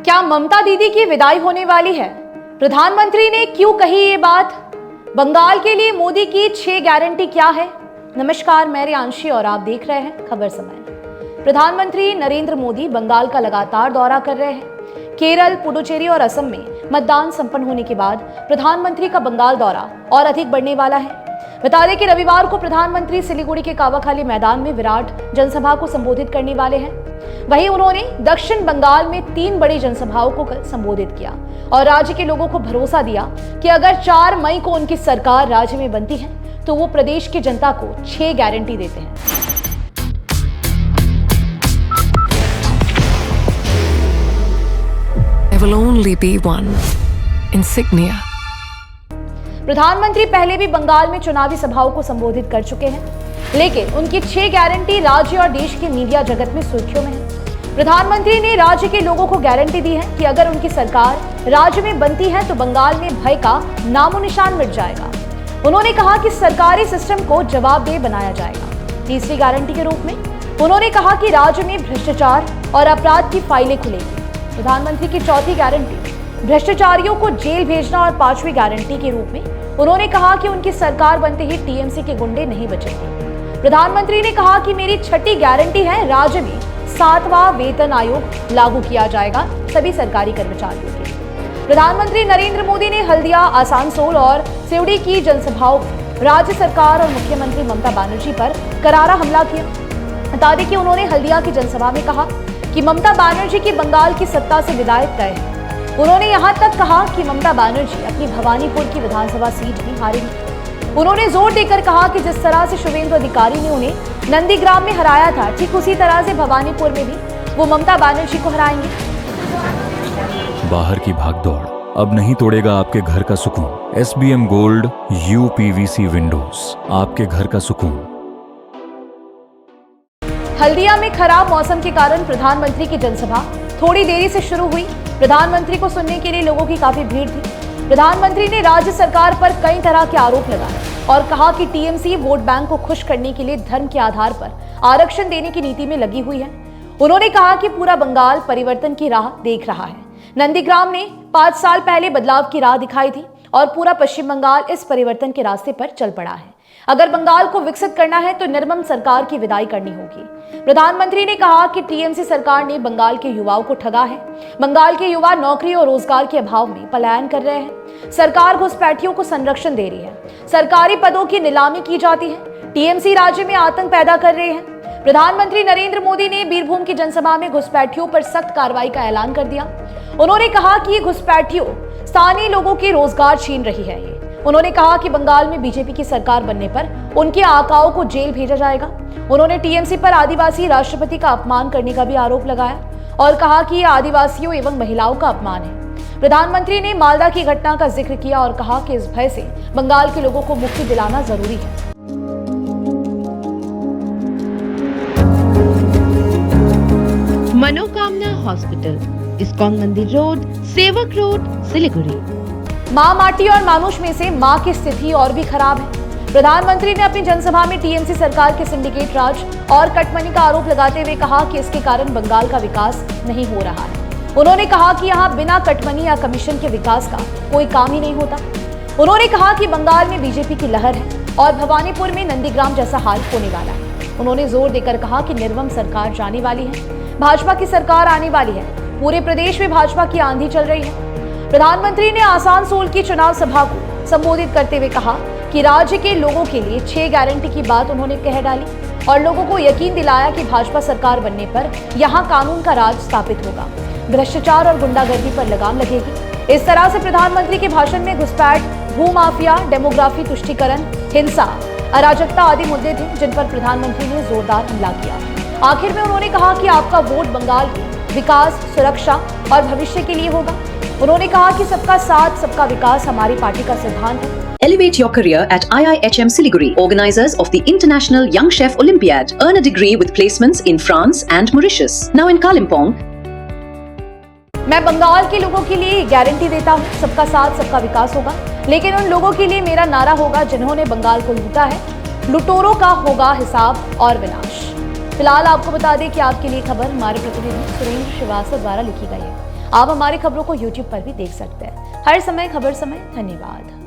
क्या ममता दीदी की विदाई होने वाली है? प्रधानमंत्री ने क्यों कही ये बात? बंगाल के लिए मोदी की 6 गारंटी क्या है? नमस्कार, मैं रियांशी और आप देख रहे हैं खबर समय। प्रधानमंत्री नरेंद्र मोदी बंगाल का लगातार दौरा कर रहे हैं। केरल, पुडुचेरी और असम में मतदान संपन्न होने के बाद प्रधानमंत्री का बंगाल दौरा और अधिक बढ़ने वाला है। बता दें कि रविवार को प्रधानमंत्री सिलीगुड़ी के कावाखाली मैदान में विराट जनसभा को संबोधित करने वाले हैं। वहीं उन्होंने दक्षिण बंगाल में 3 बड़ी जनसभाओं को कल संबोधित किया और राज्य के लोगों को भरोसा दिया कि अगर 4 मई को उनकी सरकार राज्य में बनती है तो वो प्रदेश की जनता को 6 गारंटी देते हैं। There will only be one insignia. प्रधानमंत्री पहले भी बंगाल में चुनावी सभाओं को संबोधित कर चुके हैं, लेकिन उनकी 6 गारंटी राज्य और देश के मीडिया जगत में सुर्खियों में है। प्रधानमंत्री ने राज्य के लोगों को गारंटी दी है कि अगर उनकी सरकार राज्य में बनती है तो बंगाल में भय का नामो निशान मिट जाएगा। उन्होंने कहा कि सरकारी सिस्टम को जवाबदेह बनाया जाएगा। तीसरी गारंटी के रूप में उन्होंने कहा कि राज्य में भ्रष्टाचार और अपराध की फाइलें खुलेंगी। प्रधानमंत्री की चौथी गारंटी भ्रष्टाचारियों को जेल भेजना और 5वीं गारंटी के रूप में उन्होंने कहा कि उनकी सरकार बनते ही टीएमसी के गुंडे नहीं बचेंगे। प्रधानमंत्री ने कहा कि मेरी 6ठी गारंटी है, राज्य में 7वां वेतन आयोग लागू किया जाएगा सभी सरकारी कर्मचारियों के लिए। प्रधानमंत्री नरेंद्र मोदी ने हल्दिया, आसनसोल और सिवड़ी की जनसभाओं में राज्य सरकार और मुख्यमंत्री ममता बनर्जी पर करारा हमला किया। बता दें कि उन्होंने हल्दिया की जनसभा में कहा कि ममता बनर्जी की बंगाल की सत्ता से विदाई तय है। उन्होंने यहां तक कहा कि ममता बनर्जी अपनी भवानीपुर की विधानसभा सीट भी हारेंगी। उन्होंने जोर देकर कहा कि जिस तरह से शुभेंदु अधिकारी ने उन्हें नंदीग्राम में हराया था, ठीक उसी तरह से भवानीपुर में भी वो ममता बनर्जी को हराएंगे। बाहर की भागदौड़ अब नहीं तोड़ेगा आपके घर का सुकून। SBM गोल्ड UPVC विंडोज, आपके घर का सुकून। हल्दिया में खराब मौसम के कारण प्रधानमंत्री की जनसभा थोड़ी देरी से शुरू हुई। प्रधानमंत्री को सुनने के लिए लोगों की काफी भीड़ थी। प्रधानमंत्री ने राज्य सरकार पर कई तरह के आरोप लगाए और कहा कि टीएमसी वोट बैंक को खुश करने के लिए धर्म के आधार पर आरक्षण देने की नीति में लगी हुई है। उन्होंने कहा कि पूरा बंगाल परिवर्तन की राह देख रहा है। नंदीग्राम ने 5 साल पहले बदलाव की राह दिखाई थी और पूरा पश्चिम बंगाल इस परिवर्तन के रास्ते पर चल पड़ा है। अगर बंगाल को विकसित करना है तो निर्मम सरकार की विदाई करनी होगी। प्रधानमंत्री ने कहा कि टीएमसी सरकार ने बंगाल के युवाओं को ठगा है। बंगाल के युवा नौकरी और रोजगार के अभाव में पलायन कर रहे हैं। सरकार घुसपैठियों को संरक्षण दे रही है। सरकारी पदों की नीलामी की जाती है। टीएमसी राज्य में आतंक पैदा कर रहे हैं। प्रधानमंत्री नरेंद्र मोदी ने बीरभूम की जनसभा में घुसपैठियों पर सख्त कार्रवाई का ऐलान कर दिया। उन्होंने कहा कि ये घुसपैठियों स्थानीय लोगों के रोजगार छीन रही है। उन्होंने कहा कि बंगाल में बीजेपी की सरकार बनने पर उनके आकाओं को जेल भेजा जाएगा। उन्होंने टीएमसी पर आदिवासी राष्ट्रपति का अपमान करने का भी आरोप लगाया और कहा कि यह आदिवासियों एवं महिलाओं का अपमान है। प्रधानमंत्री ने मालदा की घटना का जिक्र किया और कहा कि इस भय से बंगाल के लोगों को मुक्ति दिलाना जरूरी है। मनोकामना हॉस्पिटल, इस्कॉन मंदिर रोड, सेवक रोड, सिलीगुड़ी। मां माटी और मानुष में से मां की स्थिति और भी खराब है। प्रधानमंत्री ने अपनी जनसभा में टीएमसी सरकार के सिंडिकेट राज और कटमनी का आरोप लगाते हुए कहा कि इसके कारण बंगाल का विकास नहीं हो रहा है। उन्होंने कहा कि यहां बिना कटमनी या कमीशन के विकास का कोई काम ही नहीं होता। उन्होंने कहा कि बंगाल में बीजेपी की लहर है और भवानीपुर में नंदीग्राम जैसा हाल होने वाला है। उन्होंने जोर देकर कहा कि निर्मम सरकार जाने वाली है, भाजपा की सरकार आने वाली है। पूरे प्रदेश में भाजपा की आंधी चल रही है। प्रधानमंत्री ने आसनसोल की चुनाव सभा को संबोधित करते हुए कहा कि राज्य के लोगों के लिए 6 गारंटी की बात उन्होंने कह डाली और लोगों को यकीन दिलाया कि भाजपा सरकार बनने पर यहां कानून का राज स्थापित होगा, भ्रष्टाचार और गुंडागर्दी पर लगाम लगेगी। इस तरह से प्रधानमंत्री के भाषण में घुसपैठ, भूमाफिया, डेमोग्राफी तुष्टीकरण, हिंसा, अराजकता आदि मुद्दे थे जिन पर प्रधानमंत्री ने जोरदार हमला किया। आखिर में उन्होंने कहा कि आपका वोट बंगाल के विकास, सुरक्षा और भविष्य के लिए होगा। उन्होंने कहा कि सबका साथ सबका विकास हमारी पार्टी का सिद्धांत है। Elevate your career at IIHM Siliguri, organizers of the International Young Chef Olympiad. Earn a degree with placements in France and Mauritius. Now in Kalimpong. मैं बंगाल के लोगों के लिए गारंटी देता हूँ, सबका साथ सबका विकास होगा, लेकिन उन लोगों के लिए मेरा नारा होगा जिन्होंने बंगाल को लूटा है। लुटेरों का होगा हिसाब और विनाश। फिलहाल आपको बता दें कि आपके लिए खबर हमारे प्रतिनिधि सुरेंद्र श्रीवास्तव द्वारा लिखी गई है। आप हमारी खबरों को YouTube पर भी देख सकते हैं। हर समय खबर समय। धन्यवाद।